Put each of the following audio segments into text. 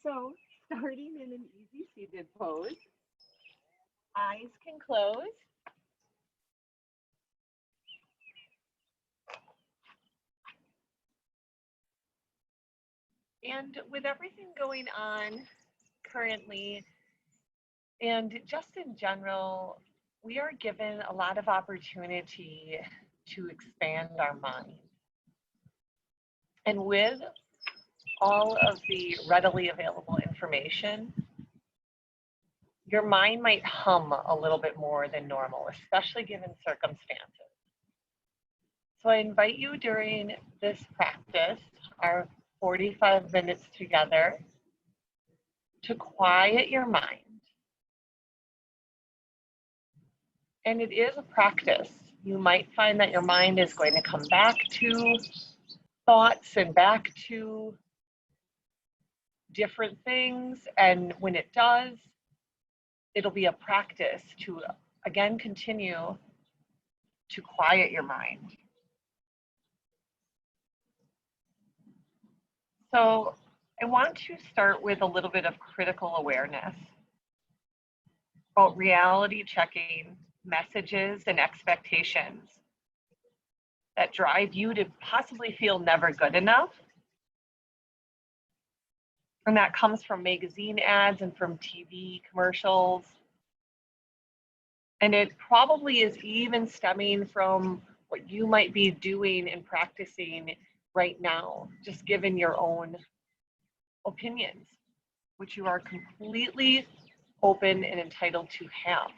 So, starting in an easy seated pose, eyes can close. And with everything going on currently, and just in general, we are given a lot of opportunity to expand our mind. And with all of the readily available information, your mind might hum a little bit more than normal, especially given circumstances. So I invite you during this practice, our 45 minutes together, to quiet your mind. And it is a practice. You might find that your mind is going to come back to thoughts and back to different things. And when it does, it'll be a practice to, again, continue to quiet your mind. So I want to start with a little bit of critical awareness about reality checking messages and expectations that drive you to possibly feel never good enough. And that comes from magazine ads and from TV commercials. And it probably is even stemming from what you might be doing and practicing right now, just given your own opinions, which you are completely open and entitled to have.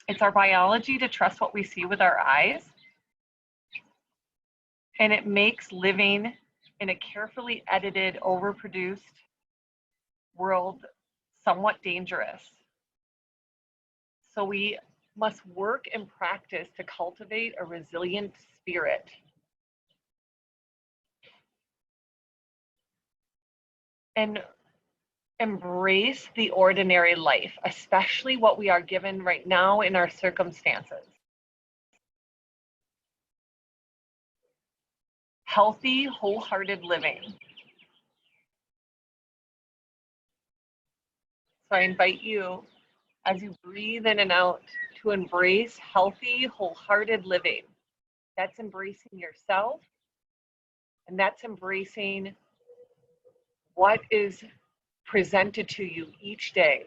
It's our biology to trust what we see with our eyes, and it makes living in a carefully edited, overproduced world somewhat dangerous. So we must work and practice to cultivate a resilient spirit. And embrace the ordinary life, especially what we are given right now in our circumstances. Healthy, wholehearted living. So I invite you, as you breathe in and out, to embrace healthy, wholehearted living. That's embracing yourself, and that's embracing what is presented to you each day.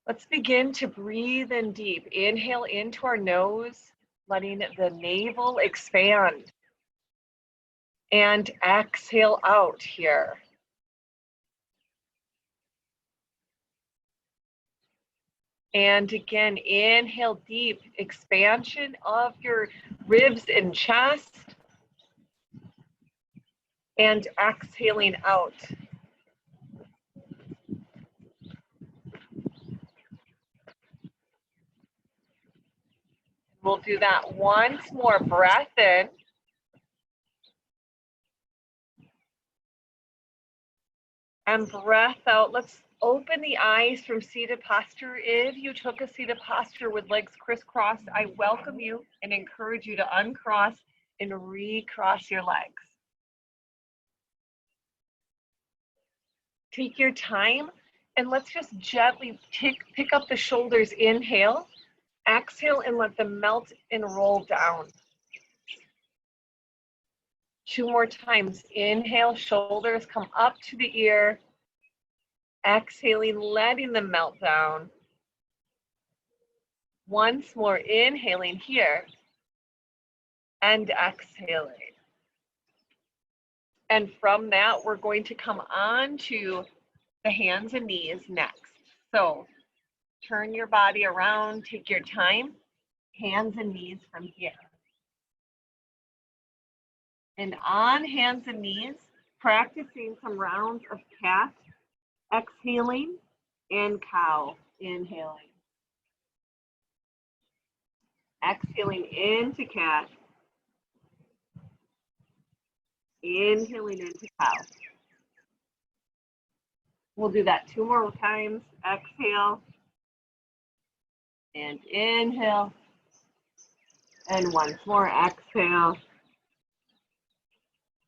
Let's begin to breathe in deep. Inhale into our nose, letting the navel expand. And exhale out here. And again, inhale deep, expansion of your ribs and chest. And exhaling out. We'll do that once more. Breath in. And breath out. Let's open the eyes from seated posture. If you took a seated posture with legs crisscrossed, I welcome you and encourage you to uncross and recross your legs. Take your time and let's just gently pick up the shoulders. Inhale, exhale, and let them melt and roll down. 2 more times. Inhale, shoulders come up to the ear. Exhaling, letting them melt down. Once more, inhaling here and exhaling. And from that, we're going to come on to the hands and knees next. So turn your body around, take your time, hands and knees from here. And on hands and knees, practicing some rounds of cat, exhaling, and cow, inhaling. Exhaling into cat. Inhaling into cow. We'll do that 2 more times. Exhale. And inhale. And once more, exhale.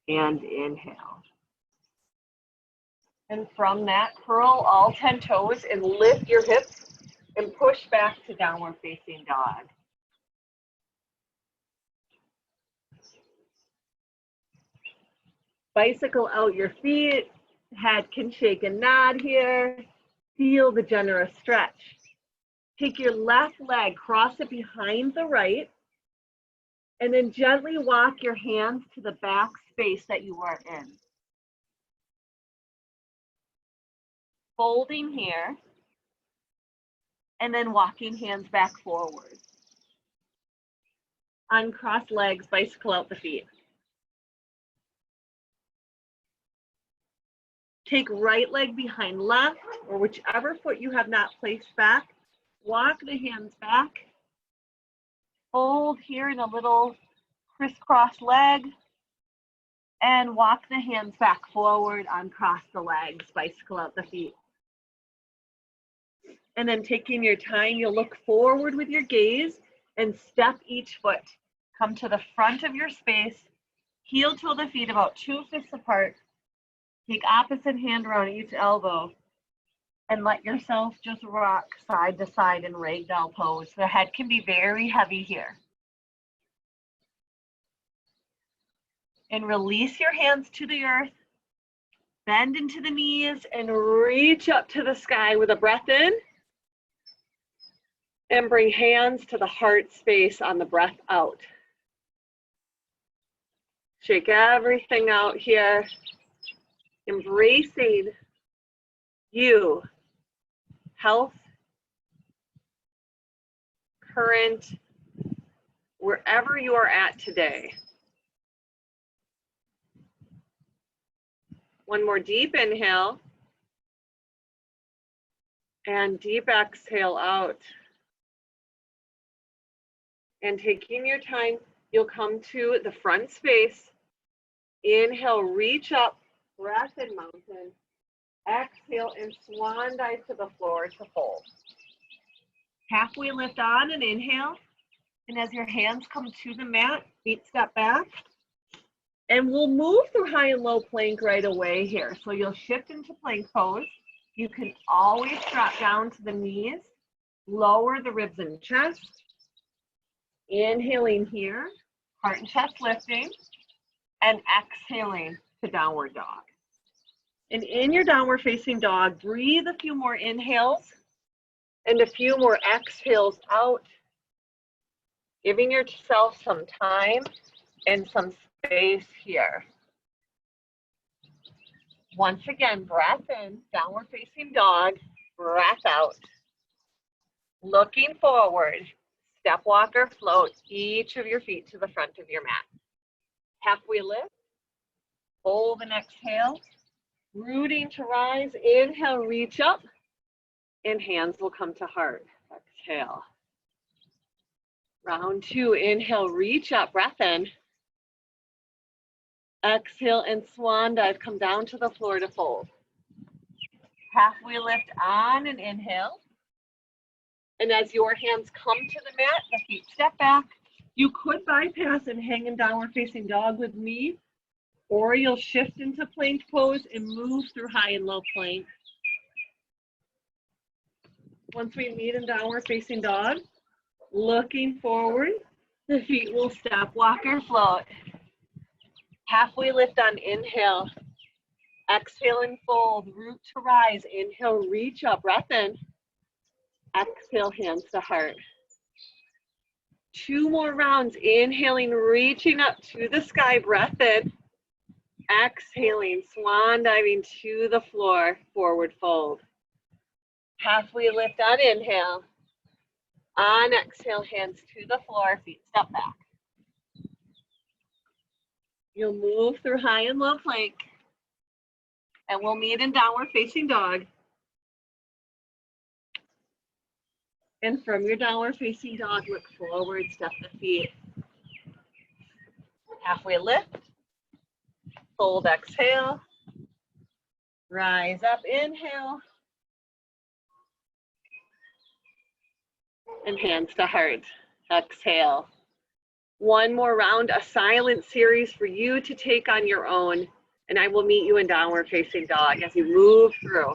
and inhale. And from that, curl all 10 toes and lift your hips and push back to downward facing dog. Bicycle out your feet, head can shake and nod here. Feel the generous stretch. Take your left leg, cross it behind the right, and then gently walk your hands to the back space that you are in. Folding here, and then walking hands back forward. Uncross legs, bicycle out the feet. Take right leg behind left, or whichever foot you have not placed back. Walk the hands back. Fold here in a little crisscross leg. And walk the hands back forward, uncross the legs, bicycle out the feet. And then taking your time, you'll look forward with your gaze and step each foot. Come to the front of your space, heel toe the feet about 2/5 apart. Take opposite hand around each elbow and let yourself just rock side to side in ragdoll pose. The head can be very heavy here. And release your hands to the earth. Bend into the knees and reach up to the sky with a breath in. And bring hands to the heart space on the breath out. Shake everything out here. Embracing you, health, current, wherever you are at today. One more deep inhale. And deep exhale out. And taking your time, you'll come to the front space. Inhale, reach up, breath in mountain. Exhale and swan dive to the floor to fold. Halfway lift on and inhale. And as your hands come to the mat, feet step back. And we'll move through high and low plank right away here. So you'll shift into plank pose. You can always drop down to the knees, lower the ribs and chest. Inhaling here, heart and chest lifting, and exhaling to downward dog. And in your downward facing dog, breathe a few more inhales and a few more exhales out, giving yourself some time and some space here. Once again, breath in, downward facing dog, breath out. Looking forward, step, walk, or float each of your feet to the front of your mat. Halfway lift, fold and exhale. Rooting to rise, inhale, reach up, and hands will come to heart. Exhale. Round two, inhale, reach up, breath in. Exhale and swan dive, come down to the floor to fold. Halfway lift on and inhale. And as your hands come to the mat, the feet step back. You could bypass and hang in downward facing dog with me, or you'll shift into plank pose and move through high and low plank. Once we meet in downward facing dog, looking forward, the feet will step, walk, or float. Halfway lift on inhale. Exhale and fold, root to rise. Inhale, reach up, breath in. Exhale, hands to heart. Two more rounds. Inhaling, reaching up to the sky, breath in. Exhaling, swan diving to the floor, forward fold. Halfway lift on inhale. On exhale, hands to the floor, feet step back. You'll move through high and low plank. And we'll meet in downward facing dog. And from your downward facing dog, look forward, step the feet. Halfway lift. Fold, exhale. Rise up, inhale. And hands to heart. Exhale. One more round, a silent series for you to take on your own. And I will meet you in downward facing dog as you move through.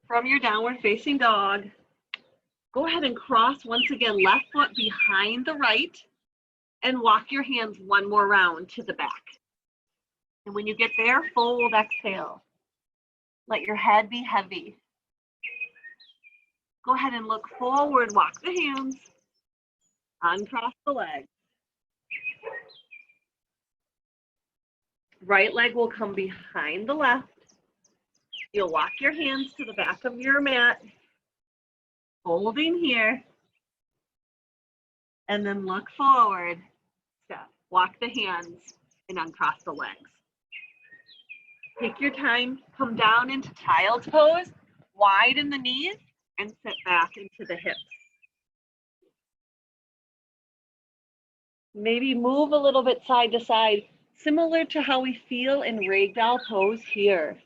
From your downward facing dog, go ahead and cross once again, left foot behind the right, and walk your hands one more round to the back. And when you get there, fold, exhale. Let your head be heavy. Go ahead and look forward, walk the hands, uncross the legs. Right leg will come behind the left. You'll walk your hands to the back of your mat, folding here, and then look forward, step, walk the hands, and uncross the legs. Take your time, come down into child's pose, widen the knees, and sit back into the hips. Maybe move a little bit side to side, similar to how we feel in ragdoll pose here.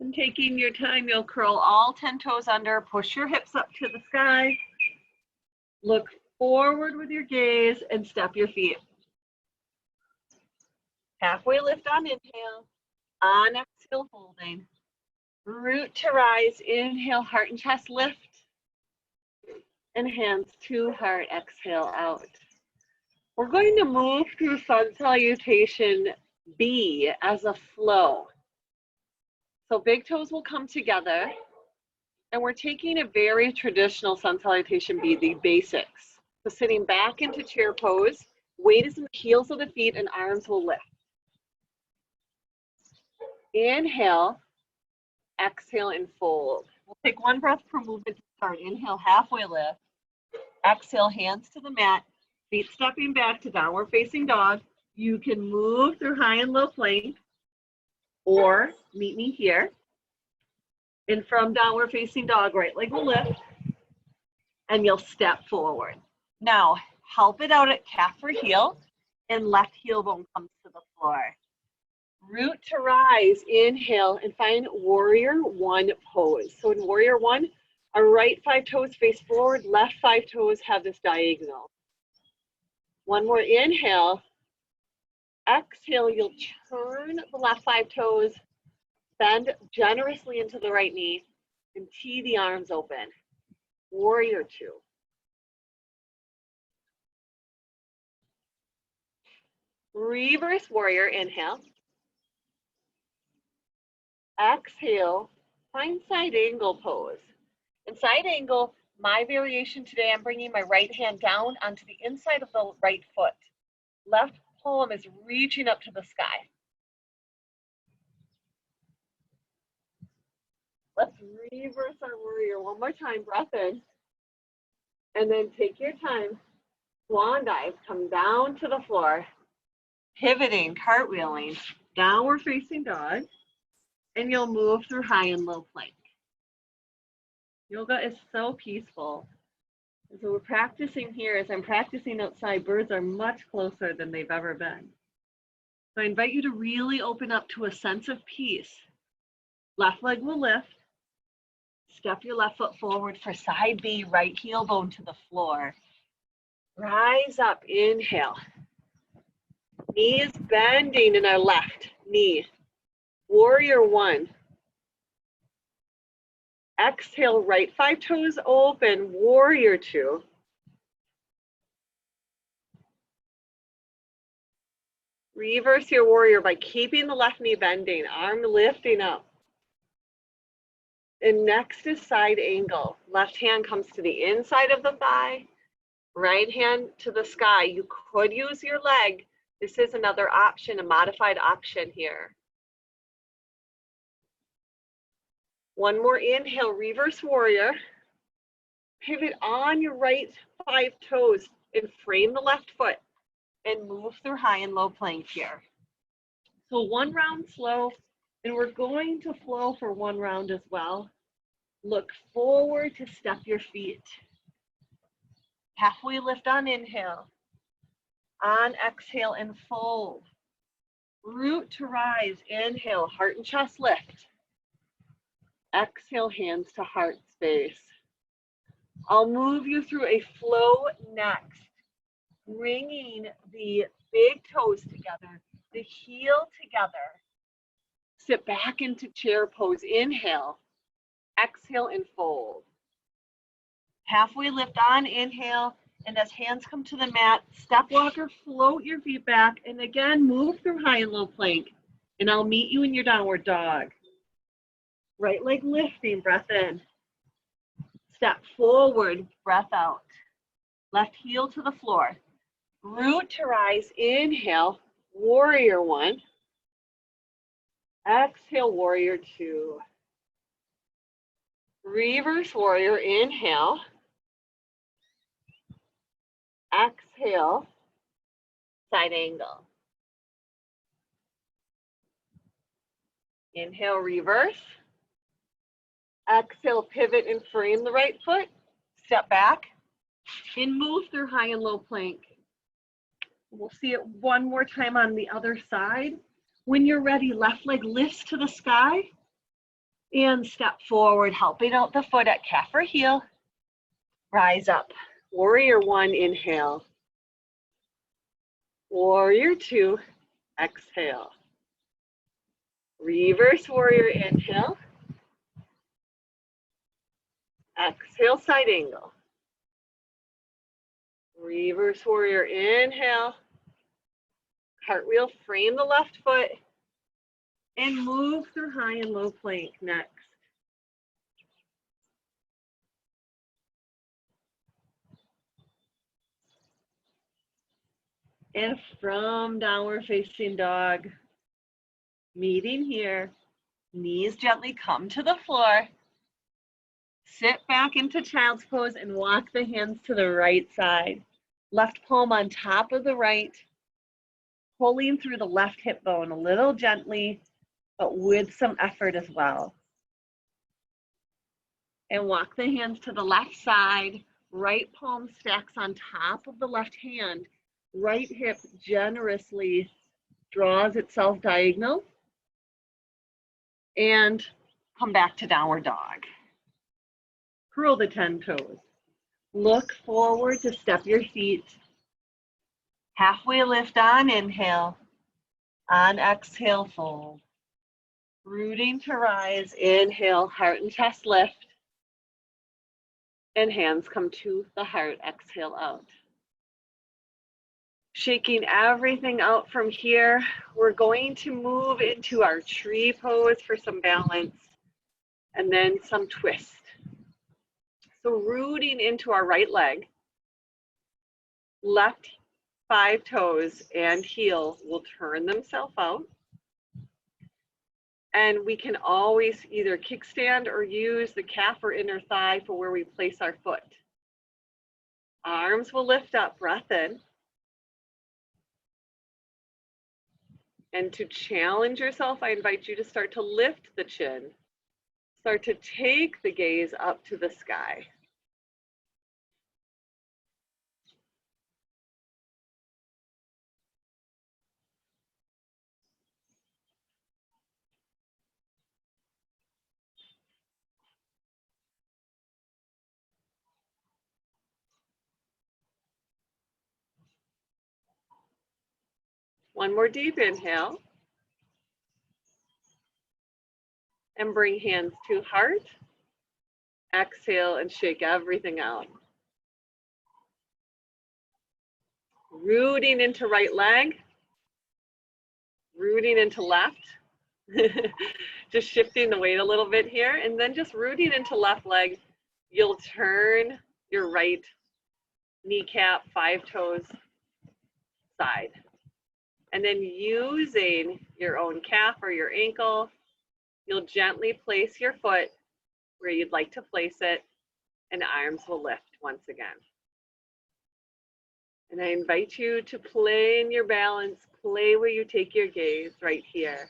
And taking your time, you'll curl all 10 toes under, push your hips up to the sky, look forward with your gaze, and step your feet. Halfway lift on inhale, on exhale, folding. Root to rise, inhale, heart and chest lift, and hands to heart, exhale out. We're going to move through sun salutation B as a flow. So big toes will come together, and we're taking a very traditional sun salutation B, the basics. So sitting back into chair pose, weight is in the heels of the feet and arms will lift. Inhale, exhale, and fold. We'll take one breath per movement to start. Inhale, halfway lift. Exhale, hands to the mat, feet stepping back to downward facing dog. You can move through high and low plank, or meet me here. And from downward facing dog, right leg will lift, and you'll step forward. Now, help it out at calf or heel, and left heel bone comes to the floor. Root to rise, inhale, and find warrior one pose. So in warrior one, our right 5 toes face forward, left 5 toes have this diagonal. One more inhale. Exhale, you'll turn the left 5 toes, bend generously into the right knee, and tee the arms open. Warrior two. Reverse warrior, inhale. Exhale, find side angle pose. In side angle, my variation today, I'm bringing my right hand down onto the inside of the right foot. Left palm is reaching up to the sky. Let's reverse our warrior one more time, breath in. And then take your time, swan dive, come down to the floor, pivoting, cartwheeling, downward facing dog, and you'll move through high and low plank. Yoga is so peaceful. And so we're practicing here. As I'm practicing outside, birds are much closer than they've ever been. So I invite you to really open up to a sense of peace. Left leg will lift. Step your left foot forward for side B, right heel bone to the floor. Rise up, inhale. Knee is bending in our left knee. Warrior one. Exhale, right 5 toes open, warrior two. Reverse your warrior by keeping the left knee bending, arm lifting up. And next is side angle. Left hand comes to the inside of the thigh, right hand to the sky. You could use your leg. This is another option, a modified option here. One more inhale, reverse warrior. Pivot on your right 5 toes and frame the left foot. and move through high and low plank here. So 1 round slow, and we're going to flow for 1 round as well. Look forward to step your feet. Halfway lift on inhale. On exhale and fold. Root to rise. Inhale, heart and chest lift. Exhale, hands to heart space. I'll move you through a flow next. Bringing the big toes together, the heel together. Sit back into chair pose. Inhale. Exhale and fold. Halfway lift on inhale, and as hands come to the mat, step walker, float your feet back, and again, move through high and low plank. And I'll meet you in your downward dog. Right leg lifting, breath in. Step forward, breath out. Left heel to the floor. Root to rise, inhale, warrior 1. Exhale, warrior 2. Reverse warrior, inhale. Exhale, side angle. Inhale, reverse. Exhale, pivot and frame the right foot. Step back and move through high and low plank. We'll see it one more time on the other side. When you're ready, left leg lifts to the sky and step forward, helping out the foot at calf or heel. Rise up. Warrior 1, inhale. Warrior 2, exhale. Reverse warrior, inhale. Exhale, side angle. Reverse warrior, inhale. Cartwheel, frame the left foot. And move through high and low plank next. And from downward facing dog, meeting here, knees gently come to the floor. Sit back into child's pose and walk the hands to the right side. Left palm on top of the right, pulling through the left hip bone a little gently, but with some effort as well. And walk the hands to the left side. Right palm stacks on top of the left hand. Right hip generously draws itself diagonal. And come back to downward dog. Curl the 10 toes. Look forward to step your feet. Halfway lift on inhale. On exhale, fold. Rooting to rise, inhale, heart and chest lift. And hands come to the heart, exhale out. Shaking everything out from here, we're going to move into our tree pose for some balance and then some twist. So rooting into our right leg, left 5 toes and heel will turn themselves out. And we can always either kickstand or use the calf or inner thigh for where we place our foot. Arms will lift up, breath in. And to challenge yourself, I invite you to start to lift the chin. Start to take the gaze up to the sky. One more deep inhale. And bring hands to heart. Exhale and shake everything out. Rooting into right leg. Rooting into left. Just shifting the weight a little bit here. And then just rooting into left leg. You'll turn your right kneecap, 5 toes side. And then using your own calf or your ankle, you'll gently place your foot where you'd like to place it, and arms will lift once again. And I invite you to play in your balance, play where you take your gaze right here.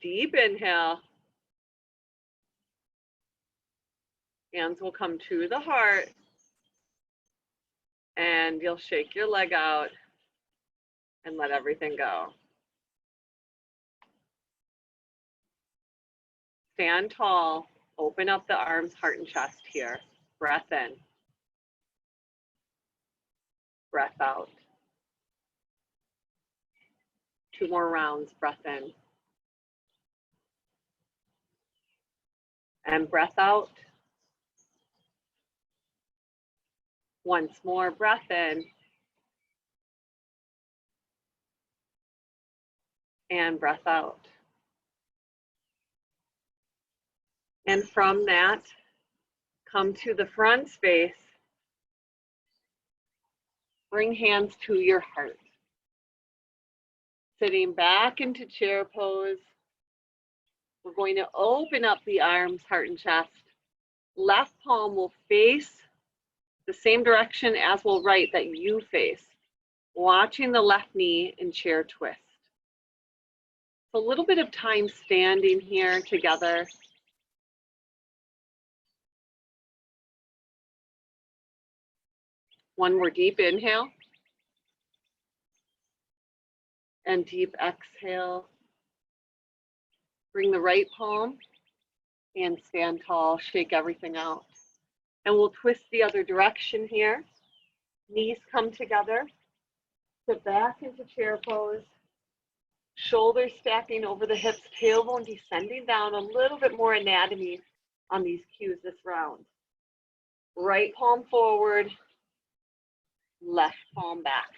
Deep inhale. Hands will come to the heart. And you'll shake your leg out and let everything go. Stand tall, open up the arms, heart, and chest here. Breath in. Breath out. 2 more rounds, breath in. And breath out. Once more, breath in. And breath out. And from that, come to the front space. Bring hands to your heart. Sitting back into chair pose. We're going to open up the arms, heart, and chest. Left palm will face the same direction as will right that you face. Watching the left knee in chair twist. So a little bit of time standing here together. One more deep inhale. And deep exhale. Bring the right palm and stand tall, shake everything out. And we'll twist the other direction here. Knees come together. Sit back into chair pose. Shoulders stacking over the hips, tailbone descending down, a little bit more anatomy on these cues this round. Right palm forward, left palm back.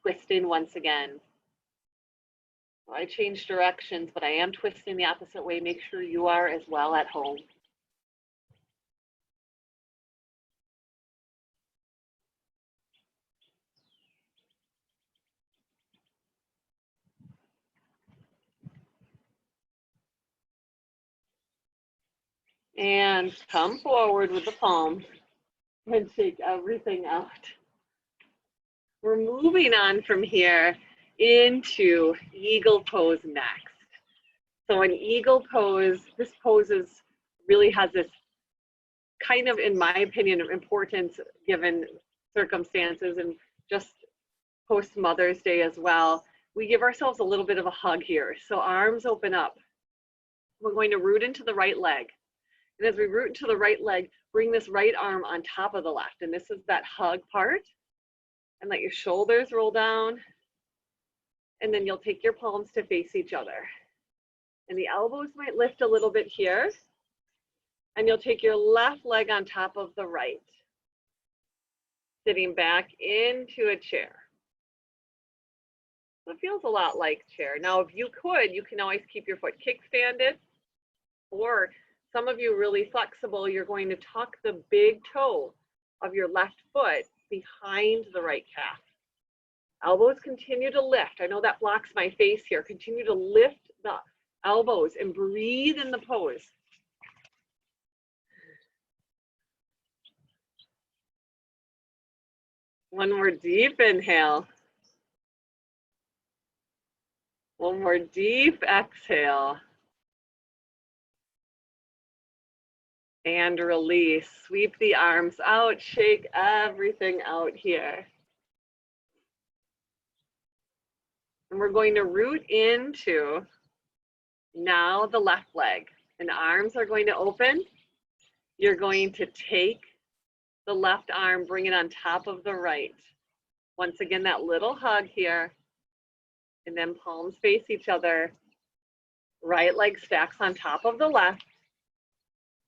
Twisting once again. I changed directions, but I am twisting the opposite way. Make sure you are as well at home. And come forward with the palm and shake everything out. We're moving on from here into eagle pose next. So in eagle pose, this pose really has this kind of, in my opinion, importance given circumstances and just post Mother's Day as well. We give ourselves a little bit of a hug here. So arms open up. We're going to root into the right leg. And as we root into the right leg, bring this right arm on top of the left. And this is that hug part. And let your shoulders roll down. And then you'll take your palms to face each other. And the elbows might lift a little bit here. And you'll take your left leg on top of the right. Sitting back into a chair. So it feels a lot like chair. Now, if you could, you can always keep your foot kickstanded. Or some of you really flexible, you're going to tuck the big toe of your left foot behind the right calf. Elbows continue to lift. I know that blocks my face here. Continue to lift the elbows and breathe in the pose. One more deep inhale. One more deep exhale. And release. Sweep the arms out. Shake everything out here. And we're going to root into now the left leg. And arms are going to open. You're going to take the left arm, bring it on top of the right. Once again, that little hug here. And then palms face each other. Right leg stacks on top of the left.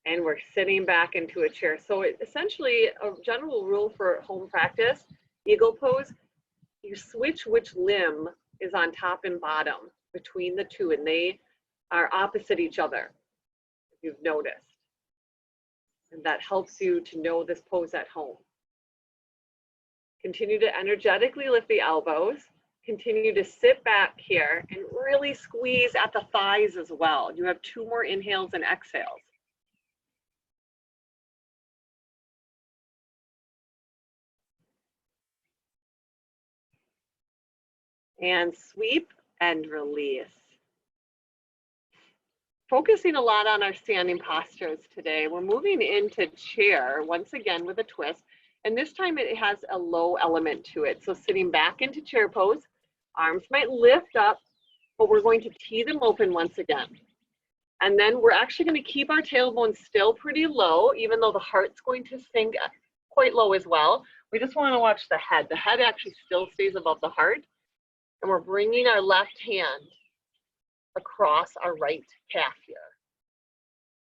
And we're sitting back into a chair. So essentially, a general rule for home practice, eagle pose, you switch which limb is on top and bottom between the two, and they are opposite each other, if you've noticed. And that helps you to know this pose at home. Continue to energetically lift the elbows. Continue to sit back here and really squeeze at the thighs as well. You have 2 more inhales and exhales. And sweep and release. Focusing a lot on our standing postures today. We're moving into chair once again with a twist. And this time it has a low element to it. So sitting back into chair pose, arms might lift up, but we're going to tee them open once again. And then we're actually going to keep our tailbone still pretty low, even though the heart's going to sink quite low as well. We just want to watch the head. The head actually still stays above the heart. And we're bringing our left hand across our right calf here.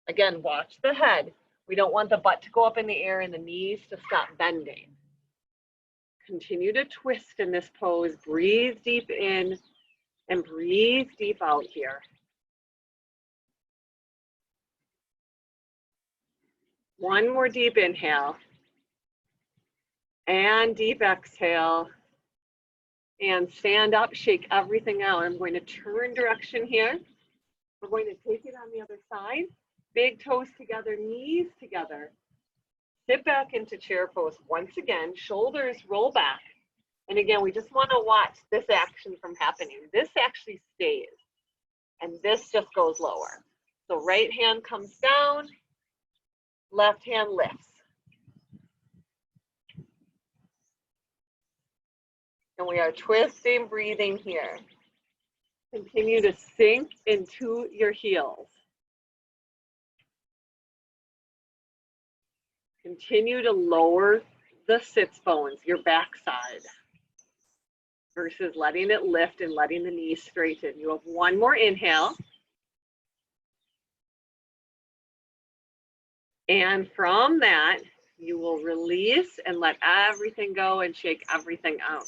Again, watch the head. We don't want the butt to go up in the air and the knees to stop bending. Continue to twist in this pose. Breathe deep in and breathe deep out here. One more deep inhale. And deep exhale. And stand up, shake everything out. I'm going to turn direction here. We're going to take it on the other side. Big toes together, knees together. Sit back into chair pose once again. Shoulders roll back. And again, we just want to watch this action from happening. This actually stays. And this just goes lower. So right hand comes down, left hand lifts. And we are twisting, breathing here. Continue to sink into your heels. Continue to lower the sits bones, your backside, versus letting it lift and letting the knees straighten. You have 1 more inhale. And from that, you will release and let everything go and shake everything out.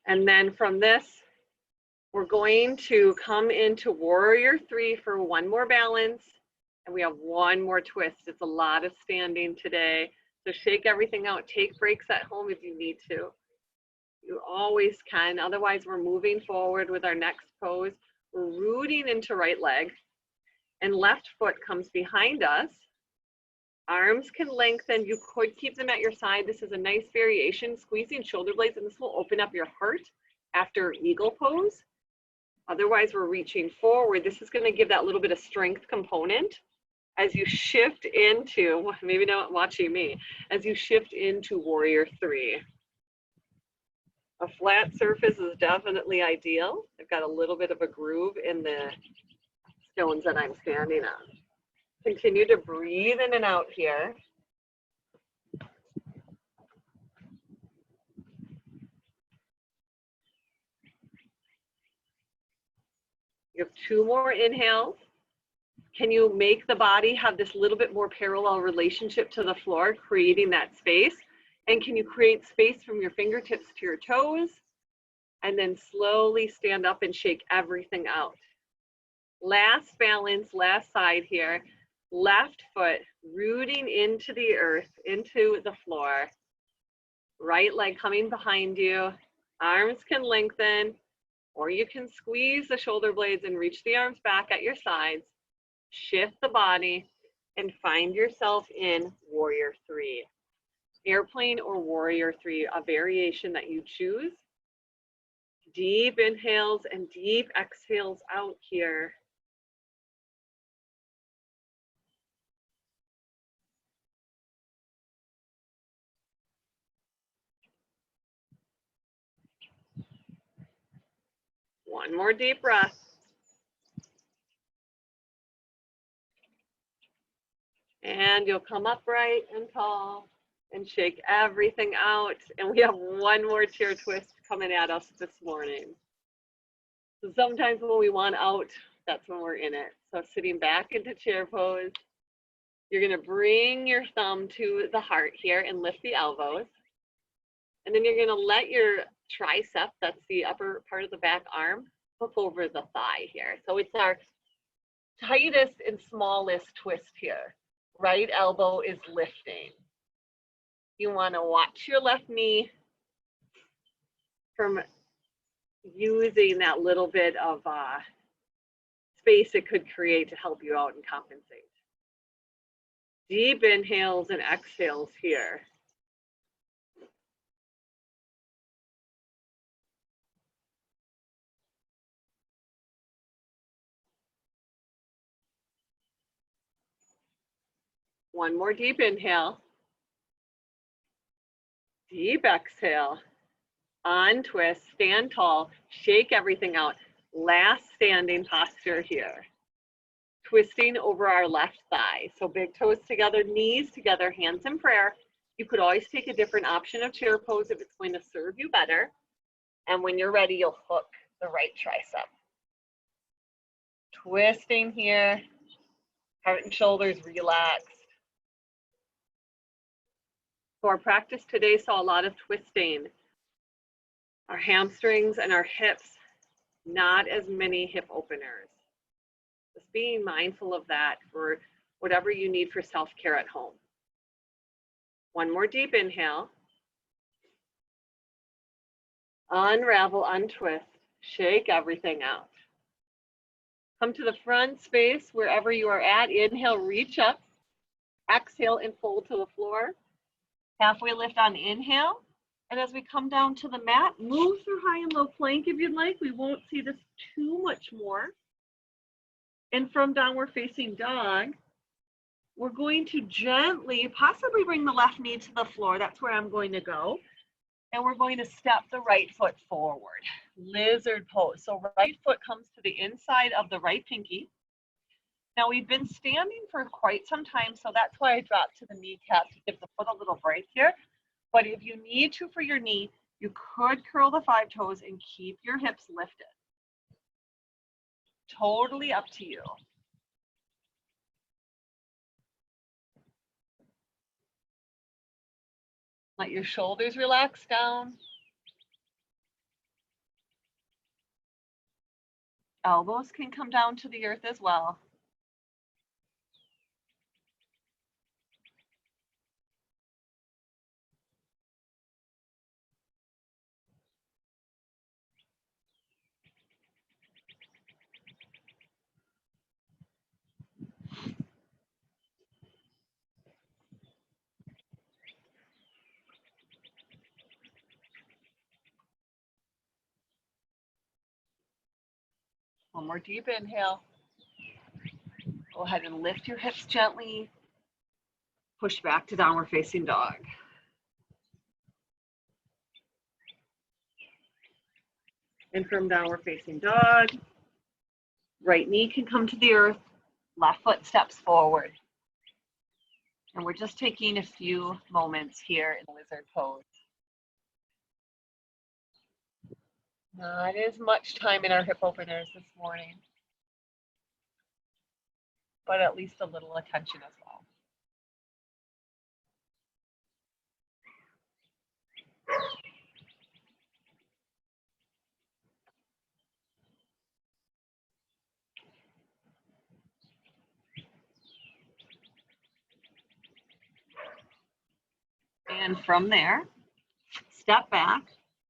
And then from this, we're going to come into Warrior 3 for 1 more balance. And we have 1 more twist. It's a lot of standing today. So shake everything out. Take breaks at home if you need to. You always can. Otherwise, we're moving forward with our next pose. We're rooting into right leg. And left foot comes behind us. Arms can lengthen. You could keep them at your side. This is a nice variation, squeezing shoulder blades, and this will open up your heart after eagle pose. Otherwise, we're reaching forward. This is going to give that little bit of strength component as you shift into, maybe not watching me, as you shift into Warrior 3. A flat surface is definitely ideal. I've got a little bit of a groove in the stones that I'm standing on. Continue to breathe in and out here. You have 2 more inhales. Can you make the body have this little bit more parallel relationship to the floor, creating that space? And can you create space from your fingertips to your toes? And then slowly stand up and shake everything out. Last balance, last side here. Left foot rooting into the earth, into the floor. Right leg coming behind you. Arms can lengthen, or you can squeeze the shoulder blades and reach the arms back at your sides. Shift the body and find yourself in Warrior 3. Airplane or Warrior 3, a variation that you choose. Deep inhales and deep exhales out here. One more deep breath. And you'll come upright and tall and shake everything out. And we have 1 more chair twist coming at us this morning. So sometimes when we want out, that's when we're in it. So sitting back into chair pose, you're going to bring your thumb to the heart here and lift the elbows. And then you're going to let your tricep, that's the upper part of the back arm, hook over the thigh here. So it's our tightest and smallest twist here. Right elbow is lifting. You want to watch your left knee from using that little bit of space it could create to help you out and compensate. Deep inhales and exhales here. One more deep inhale. Deep exhale. Untwist, stand tall, shake everything out. Last standing posture here. Twisting over our left thigh. So big toes together, knees together, hands in prayer. You could always take a different option of chair pose if it's going to serve you better. And when you're ready, you'll hook the right tricep. Twisting here, heart and shoulders relaxed. So our practice today saw a lot of twisting. Our hamstrings and our hips, not as many hip openers. Just being mindful of that for whatever you need for self-care at home. One more deep inhale. Unravel, untwist, shake everything out. Come to the front space wherever you are at. Inhale, reach up. Exhale and fold to the floor. Halfway lift on inhale. And as we come down to the mat, move through high and low plank if you'd like. We won't see this too much more. And from downward facing dog, we're going to gently, possibly bring the left knee to the floor. That's where I'm going to go. And we're going to step the right foot forward. Lizard pose. So right foot comes to the inside of the right pinky. Now we've been standing for quite some time, so that's why I dropped to the kneecap to give the foot a little break here. But if you need to for your knee, you could curl the 5 toes and keep your hips lifted. Totally up to you. Let your shoulders relax down. Elbows can come down to the earth as well. One more deep inhale. Go ahead and lift your hips gently. Push back to downward facing dog. And from downward facing dog, right knee can come to the earth, left foot steps forward. And we're just taking a few moments here in lizard pose. Not as much time in our hip openers this morning, but at least a little attention as well. And from there, step back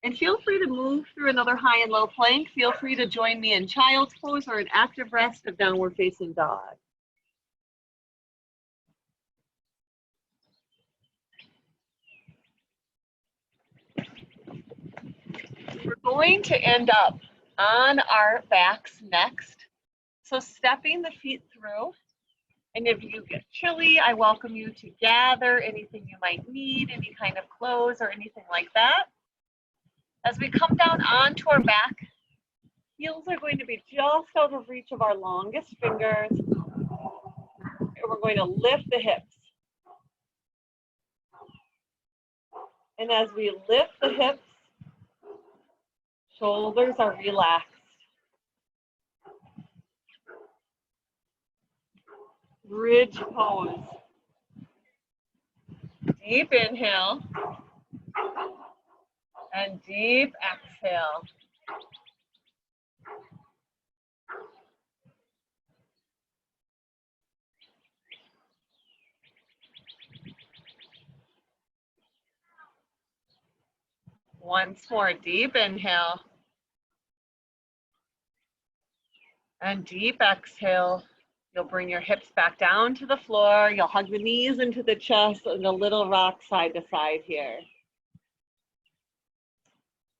and feel free to move through another high and low plank. Feel free to join me in child's pose or an active rest of downward facing dog. We're going to end up on our backs next. So stepping the feet through. And if you get chilly, I welcome you to gather anything you might need, any kind of clothes or anything like that. As we come down onto our back, heels are going to be just out of reach of our longest fingers. And we're going to lift the hips. And as we lift the hips, shoulders are relaxed. Bridge pose. Deep inhale and deep exhale. Once more, deep inhale. And deep exhale. You'll bring your hips back down to the floor. You'll hug the knees into the chest and a little rock side to side here.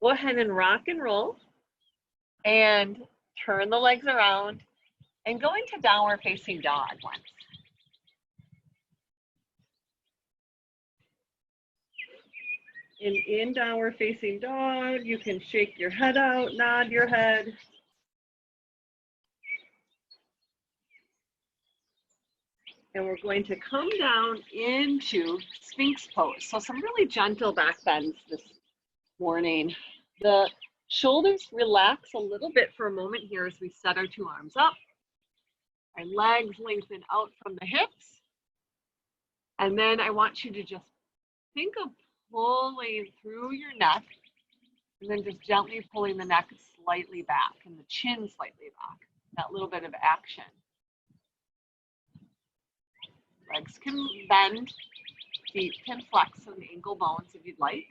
Go ahead and rock and roll and turn the legs around and go into downward facing dog once. In downward facing dog, you can shake your head out, nod your head. And we're going to come down into Sphinx pose. So some really gentle back bends this morning. The shoulders relax a little bit for a moment here as we set our two arms up. Our legs lengthen out from the hips. And then I want you to just think of pulling through your neck and then just gently pulling the neck slightly back and the chin slightly back. That little bit of action. Legs can bend, feet can flex on the ankle bones if you'd like.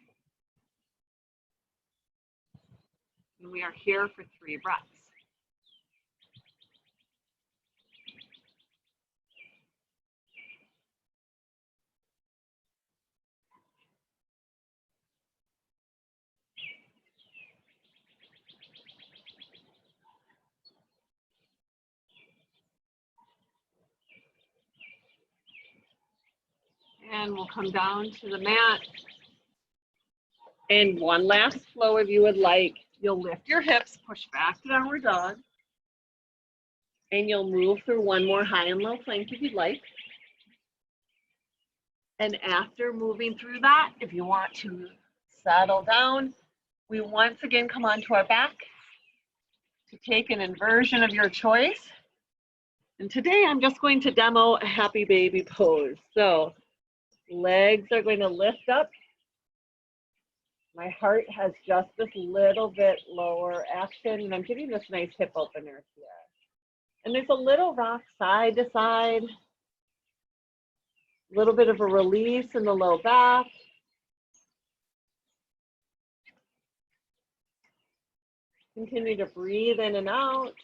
And we are here for 3 breaths. And we'll come down to the mat. And one last flow if you would like. You'll lift your hips, push back to downward dog. And you'll move through one more high and low plank if you'd like. And after moving through that, if you want to settle down, we once again come onto our back to take an inversion of your choice. And today I'm just going to demo a happy baby pose. So legs are going to lift up. My heart has just this little bit lower action, and I'm giving this nice hip opener here. And there's a little rock side to side, a little bit of a release in the low back. Continue to breathe in and out.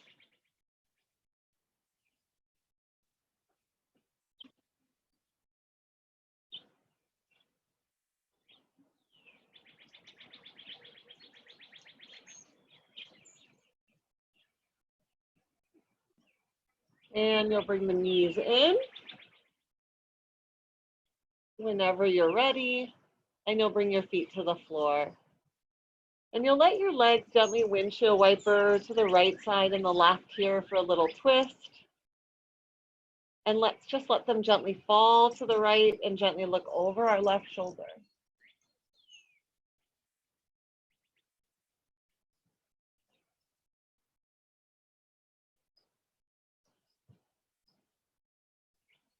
And you'll bring the knees in whenever you're ready, and you'll bring your feet to the floor. And you'll let your legs gently windshield wiper to the right side and the left here for a little twist. And let's just let them gently fall to the right and gently look over our left shoulder.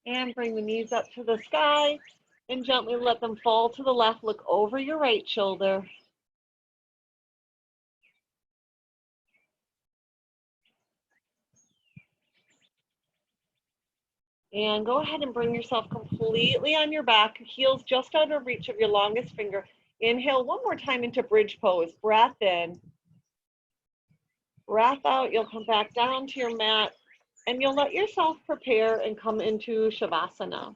And bring the knees up to the sky and gently let them fall to the left. Look over your right shoulder. And go ahead and bring yourself completely on your back, heels just out of reach of your longest finger. Inhale one more time into bridge pose. Breath in. Breath out. You'll come back down to your mat and you'll let yourself prepare and come into Shavasana.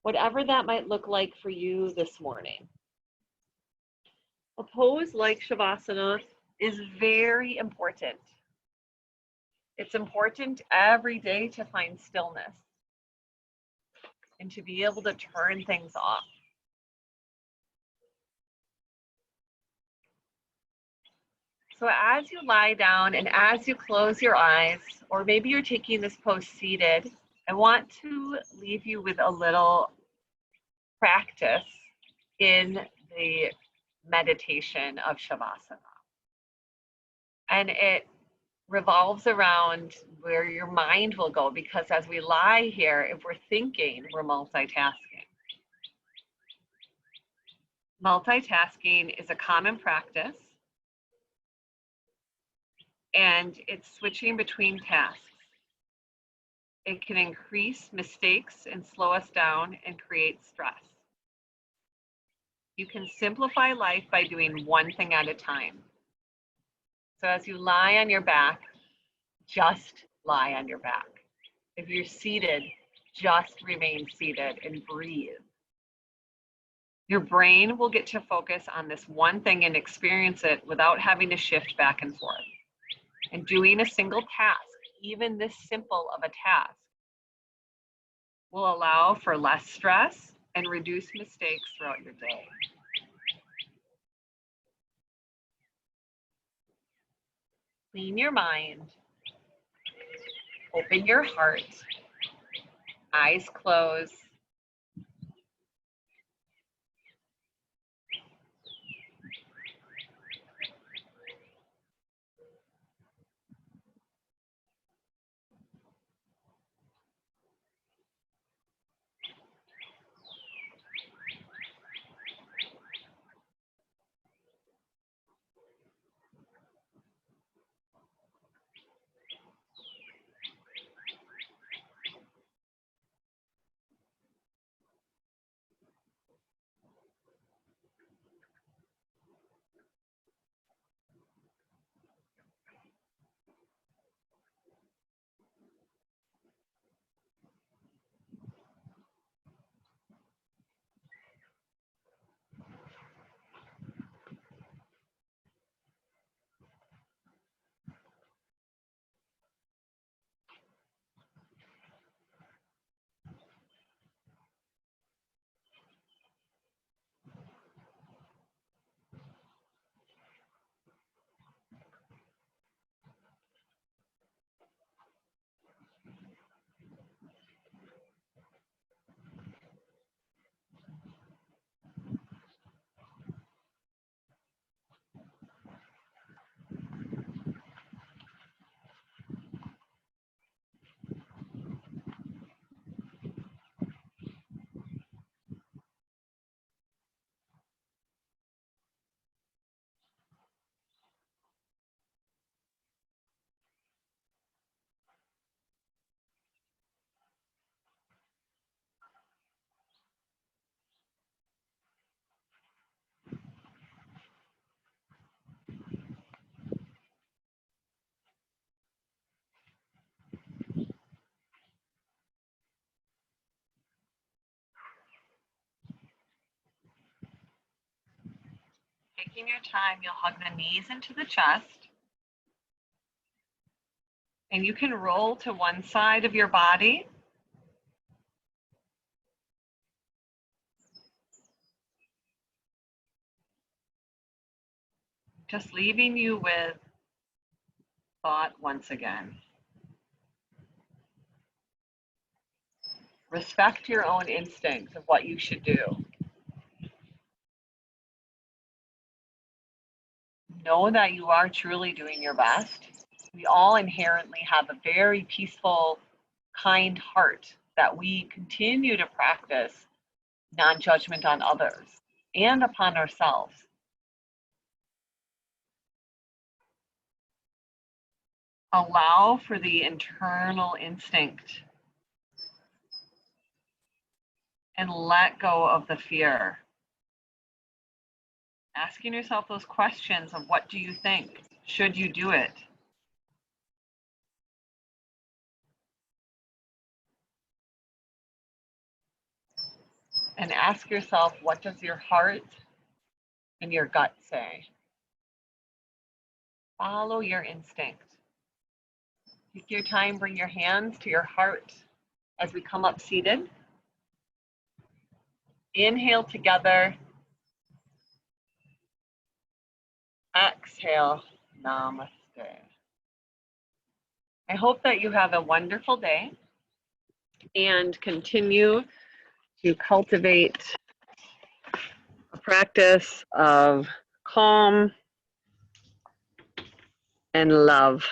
Whatever that might look like for you this morning. A pose like Shavasana is very important. It's important every day to find stillness and to be able to turn things off. So as you lie down and as you close your eyes, or maybe you're taking this pose seated, I want to leave you with a little practice in the meditation of Shavasana. And it revolves around where your mind will go, because as we lie here, if we're thinking, we're multitasking. Multitasking is a common practice, and it's switching between tasks. It can increase mistakes and slow us down and create stress. You can simplify life by doing one thing at a time. So as you lie on your back, just lie on your back. If you're seated, just remain seated and breathe. Your brain will get to focus on this one thing and experience it without having to shift back and forth. And doing a single task, even this simple of a task, will allow for less stress and reduce mistakes throughout your day. Clean your mind. Open your heart. Eyes closed. Taking your time, you'll hug the knees into the chest. And you can roll to one side of your body. Just leaving you with thought once again. Respect your own instincts of what you should do. Know that you are truly doing your best. We all inherently have a very peaceful, kind heart that we continue to practice non-judgment on others and upon ourselves. Allow for the internal instinct and let go of the fear. Asking yourself those questions of what do you think? Should you do it? And ask yourself, what does your heart and your gut say? Follow your instinct. Take your time, bring your hands to your heart as we come up seated. Inhale together. Exhale, namaste. I hope that you have a wonderful day and continue to cultivate a practice of calm and love.